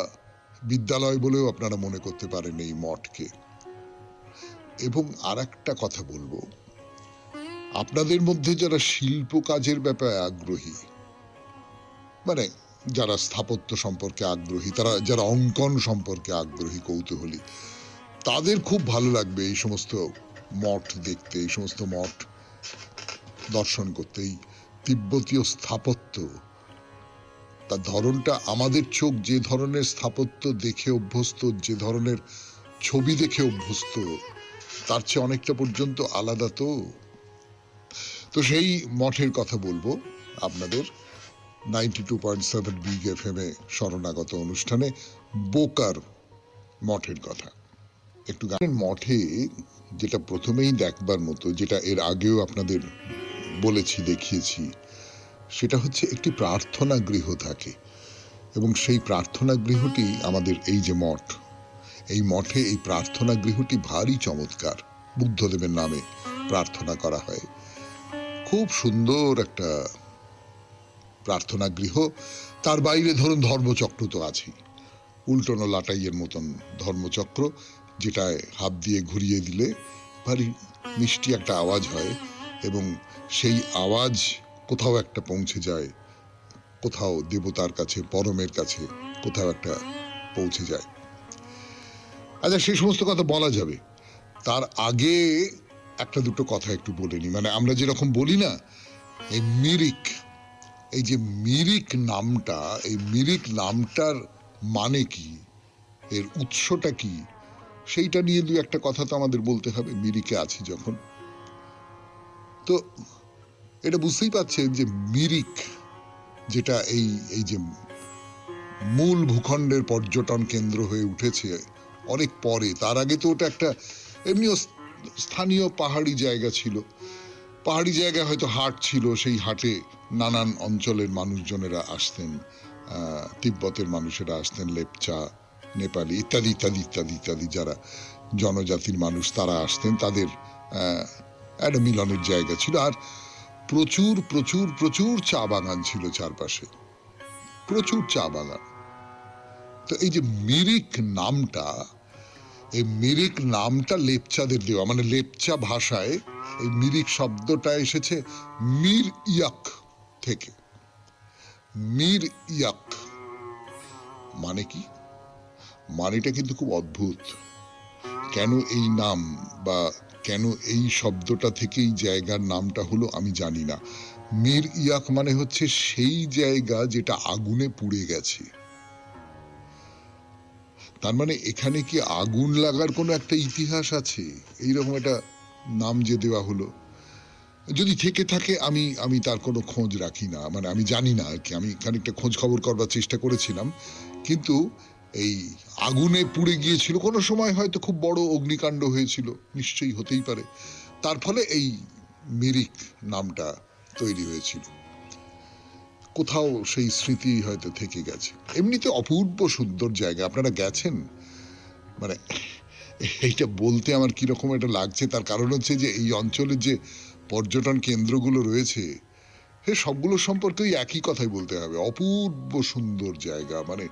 A: বিদ্যালয় বলেও আপনারা মনে করতে পারেন এই মঠকে। এবং আর একটা কথা বলবো, আপনাদের মধ্যে যারা শিল্প কাজের ব্যাপারে আগ্রহী, মানে যারা স্থাপত্য সম্পর্কে আগ্রহী, তারা যারা অঙ্কন সম্পর্কে আগ্রহী, কৌতূহলী, তাদের খুব ভালো লাগবে এই সমস্ত মঠ দেখতে, এই সমস্ত মঠ দর্শন করতে। এই তিব্বতীয় স্থাপত্য, তার ধরনটা আমাদের চোখ যে ধরনের স্থাপত্য দেখে অভ্যস্ত, যে ধরনের ছবি দেখে অভ্যস্ত, তার চেয়ে অনেকটা পর্যন্ত আলাদা। তো সেই মঠের কথা বলবো আপনাদের 92.7 বিগ FM এ শরণাগত অনুষ্ঠানে, বোকার মঠের কথা। একটু গানের মঠে যেটা প্রথমেই দেখবার মতো, যেটা এর আগেও আপনাদের বলেছি, দেখিয়েছি, সেটা হচ্ছে একটি প্রার্থনা গৃহ থাকে। এবং সেই প্রার্থনা গৃহটি আমাদের এই যে মঠ, এই মঠে এই প্রার্থনা গৃহটি ভারী চমৎকার। বুদ্ধদেবের নামে প্রার্থনা করা হয়, খুব সুন্দর একটা প্রার্থনা গৃহ। তার বাইরে ধরুন ধর্মচক্র তো আছেই, উল্টোনো লাটাইয়ের মতন ধর্মচক্র, যেটায় হাত দিয়ে ঘুরিয়ে দিলে ভারী মিষ্টি একটা আওয়াজ হয় এবং সেই আওয়াজ কোথাও একটা পৌঁছে যায় কোথাও দেবতার কাছে, পরমের কাছে কোথাও একটা পৌঁছে যায়। আচ্ছা, সেই সমস্ত কথা বলা যাবে, তার আগে একটা দুটো কথা একটু বলে নি। মানে আমরা যেরকম বলি না, এই মিরিক, এই যে মিরিক নামটা, এই মিরিক নামটার মানে কি, এর উৎসটা কি, সেইটা নিয়ে দু একটা কথা তো আমাদের বলতে হবে। মিরিকে আছি যখন, তো এটা বুঝতেই পারছেন যে মিরিক যেটা এই এই যে মূল ভূখণ্ডের পর্যটন কেন্দ্র হয়ে উঠেছে অনেক পরে, তার আগে তো ওটা একটা এমনিও স্থানীয় পাহাড়ি জায়গা ছিল। পাহাড়ি জায়গায় হয়তো হাট ছিল, সেই হাটে নানান অঞ্চলের মানুষজনেরা আসতেন, তিব্বতের মানুষেরা আসতেন, লেপচা, নেপালি ইত্যাদি ইত্যাদি ইত্যাদি ইত্যাদি যারা জনজাতির মানুষ তারা আসতেন, তাদের একটা মিলনের জায়গা ছিল। আর প্রচুর প্রচুর প্রচুর চা বাগান ছিল চারপাশে, প্রচুর চা বাগান। তো এই যে মিরিক নামটা, এই মিরিক নামটা লেপচাদের দেওয়া, মানে লেপচা ভাষায় এই মিরিক শব্দটা এসেছে মির ইয়াক থেকে। মির ইয়াক মানে কি, মানেটা কিন্তু খুব অদ্ভুত। কেন এই নাম বা কেন এই শব্দটা থেকেই জায়গার নামটা হলো আমি জানি না। মির ইয়াক মানে হচ্ছে সেই জায়গা যেটা আগুনে পুড়ে গেছে। তার মানে এখানে কি আগুন লাগার কোনো একটা ইতিহাস আছে, এইরকম একটা নাম যে দেওয়া হলো। যদি থেকে থাকে আমি আমি তার কোনো খোঁজ রাখি না, মানে আমি জানি না আর কি। আমি খানিকটা খোঁজ খবর করবার চেষ্টা করেছিলাম, কিন্তু এই আগুনে পুড়ে গিয়েছিল কোনো সময়, হয়তো খুব বড় অগ্নিকাণ্ড হয়েছিল, নিশ্চয়ই হতেই পারে, তার ফলে এই মিরিক নামটা তৈরি হয়েছিল। কোথাও সেই স্মৃতি হয়তো থেকে গেছে। এমনিতে অপূর্ব সুন্দর জায়গা, আপনারা গেছেন? মানে এইটা বলতে আমার কিরকম এটা লাগছে, তার কারণ হচ্ছে যে এই অঞ্চলের যে পর্যটন কেন্দ্রগুলো রয়েছে সবগুলো সম্পর্কে একই কথাই বলতে হবে, অপূর্ব সুন্দর জায়গা। মানে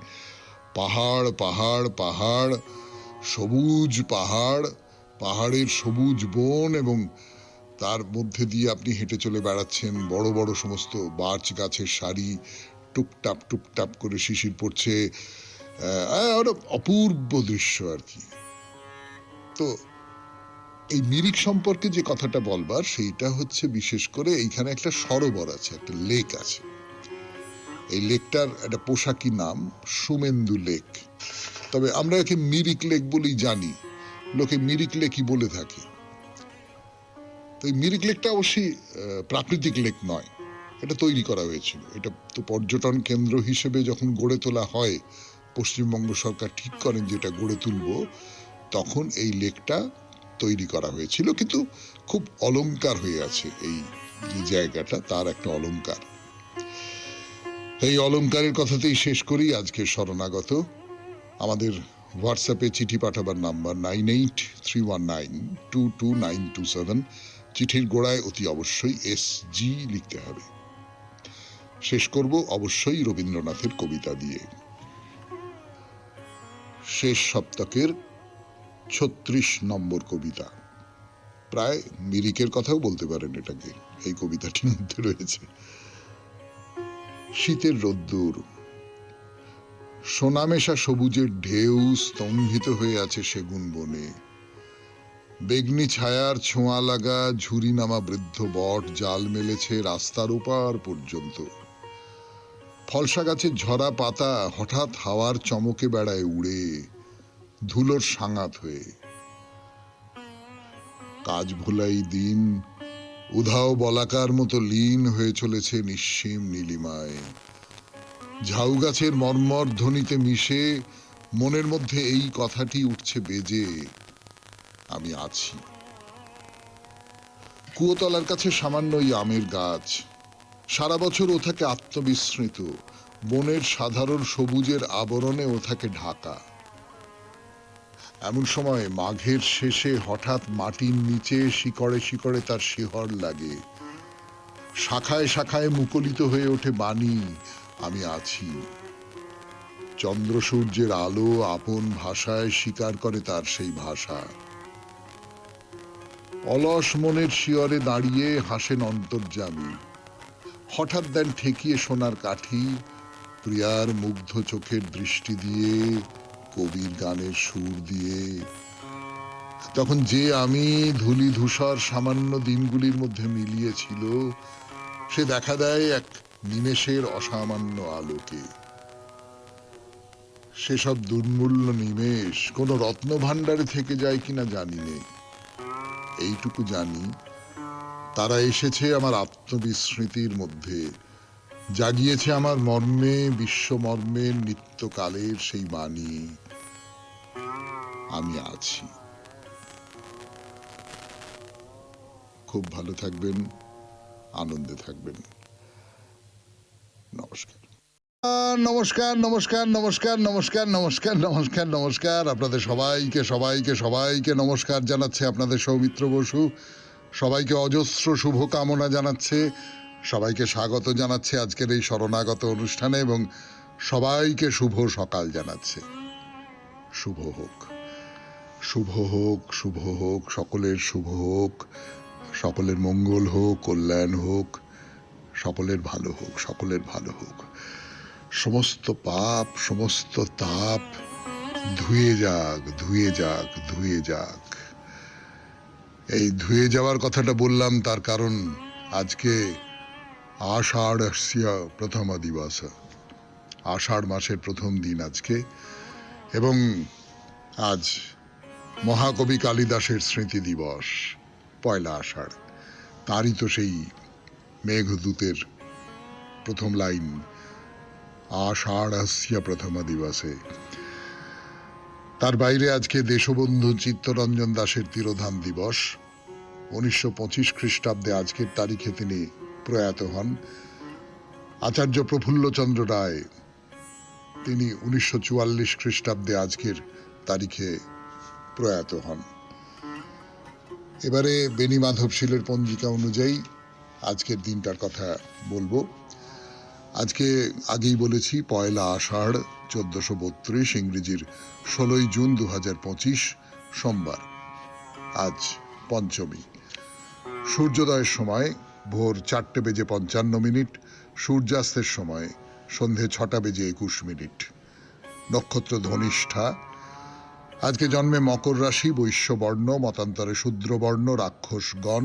A: পাহাড় পাহাড় পাহাড়, সবুজ পাহাড়, পাহাড়ের সবুজ বন, এবং তার মধ্যে দিয়ে আপনি হেঁটে চলে বেড়াচ্ছেন, বড় বড় সমস্ত বার্চ গাছের সারি, টুপটাপ টুপটাপ করে শিশির পড়ছে, অপূর্ব দৃশ্য আর কি। তো এই মিরিক সম্পর্কে যে কথাটা বলবার, সেইটা হচ্ছে বিশেষ করে এইখানে একটা সরোবর আছে, একটা লেক আছে। এই লেকটার একটা পোশাকি নাম সুমেন্দু লেক, তবে আমরা একে মিরিক লেক বলেই জানি, লোকে মিরিক লেকই বলে থাকে। তো এই মিরিক লেকটা অবশ্যই প্রাকৃতিক লেক নয়, এটা তৈরি করা হয়েছিল। এটা তো পর্যটন কেন্দ্র হিসেবে যখন গড়ে তোলা হয়, পশ্চিমবঙ্গ সরকার ঠিক করেন যেটা গড়ে তুলব, তখন এই লেকটা তৈরি করা হয়েছিল। কিন্তু খুব অলংকার হয়ে আছে এই যে জায়গাটা, তার একটা অলংকার। এই অলংকারের কথাতেই শেষ করি আজকে শরণাগত। আমাদের হোয়াটসঅ্যাপে চিঠি পাঠাবার নাম্বার 9831922927। চিঠির গোড়ায় অতি অবশ্যই SG লিখতে হবে। শেষ করব অবশ্যই রবীন্দ্রনাথের কবিতা দিয়ে। শেষ সপ্তাহের 36 নম্বর কবিতা, প্রায় মিরিকের কথাও বলতে পারেন এটাকে, এই কবিতাটির মধ্যে রয়েছে। শীতের রোদ্দুর, সোনামেশা সবুজের ঢেউ স্তম্ভিত হয়ে আছে সেগুন বনে। বেগনি ছায়ার ছোঁয়া লাগা ঝুরি নামা বৃদ্ধ বট জাল মেলেছে রাস্তার ওপার পর্যন্ত। ফলসা গাছের ঝরা পাতা হঠাৎ হাওয়ার চমকে বেড়ায় উড়ে, ধুলোর সাঙাত হয়ে। কাজ ভোলাই দিন উধাও বলাকার মতো লীন হয়ে চলেছে নিঃসীম নীলিমায়। ঝাউ গাছের মর্মর ধ্বনিতে মিশে মনের মধ্যে এই কথাটি উঠছে বেজে, আমি আছি। কুয়োতলার কাছে সামান্য ওই আমের গাছ, সারা বছর ও থাকে আত্মবিস্মৃত, বনের সাধারণ সবুজের আবরণে ও থাকে ঢাকা। এমন সময় মাঘের শেষে হঠাৎ মাটির নিচে শিকড়ে শিকড়ে তার শিহর লাগে, শাখায় শাখায় মুখরিত হয়ে ওঠে বাণী, আমি আছি। চন্দ্র সূর্যের আলো আপন ভাষায় স্বীকার করে তার সেই ভাষা। অলস মনের শিয়রে দাঁড়িয়ে হাসেন অন্তর্যামী, হঠাৎ দেন ঠেকিয়ে সোনার কাঠি, প্রিয়ার মুগ্ধ চোখের দৃষ্টি দিয়ে, কবির গানের সুর দিয়ে। তখন যে আমি ধূলি ধূসর সামান্য দিনগুলির মধ্যে মিলিয়েছিল, সে দেখা দেয় এক নিমেষের অসামান্য আলোকে। সেসব দুর্মূল্য নিমেষ কোন রত্ন ভাণ্ডারে থেকে যায় কিনা জানি নে, এইটুকু জানি তারা এসেছে আমার আত্মবিস্মৃতির মধ্যে, জাগিয়েছে আমার মর্মে বিশ্বমর্মের নিত্যকালের সেই বাণী, আমি আছি। খুব ভালো থাকবেন, আনন্দে থাকবেন। নমস্কার। নমস্কার নমস্কার নমস্কার নমস্কার নমস্কার নমস্কার নমস্কার আপনাদের সবাইকে সবাইকে সবাইকে নমস্কার জানাচ্ছে আপনাদের সৌমিত্র বসু। সবাইকে অজস্র শুভকামনা জানাচ্ছে, সবাইকে স্বাগত জানাচ্ছে আজকের এই শরণাগত অনুষ্ঠানে এবং সবাইকে শুভ সকাল জানাচ্ছে। শুভ হোক, শুভ হোক, শুভ হোক, সকলের শুভ হোক, সকলের মঙ্গল হোক, কল্যাণ হোক, সকলের ভালো হোক, সকলের ভালো হোক। সমস্ত পাপ সমস্ত তাপ ধুয়ে যাক, ধুয়ে যাক, ধুয়ে যাক। এই ধুয়ে যাওয়ার কথাটা বললাম তার কারণ আজকে আষাঢ়স্য প্রথম দিবস, আষাঢ় মাসের প্রথম দিন আজকে, এবং আজ মহাকবি কালিদাসের স্মৃতি দিবস, পয়লা আষাঢ়। তারই তো সেই মেঘদূতের প্রথম লাইন, আষাঢ়স্য প্রথম দিবসে। তার বাইরে আজকে দেশবন্ধু চিত্তরঞ্জন দাশের তিরোধান দিবস। 1925 খ্রিস্টাব্দে আজকের তারিখে তিনি প্রয়াত হন। আচার্য প্রফুল্লচন্দ্র রায়, তিনি 1944 খ্রিস্টাব্দে আজকের তারিখে প্রয়াত হন। এবারে বেণী মাধব শীলের পঞ্জিকা অনুযায়ী আজকের দিনটার কথা বলবো। আজকে আগেই বলেছি পয়লা আষাঢ় 1432, ইংরেজির 16ই জুন 2025, সোমবার। আজ পঞ্চমী। সূর্যোদয়ের সময় ভোর 4:55, সূর্যাস্তের সময় সন্ধে 6:21। নক্ষত্র ধনিষ্ঠা। আজকে জন্মে মকর রাশি, বৈশ্য বর্ণ, মতান্তরে শূদ্র বর্ণ, রাক্ষসগণ।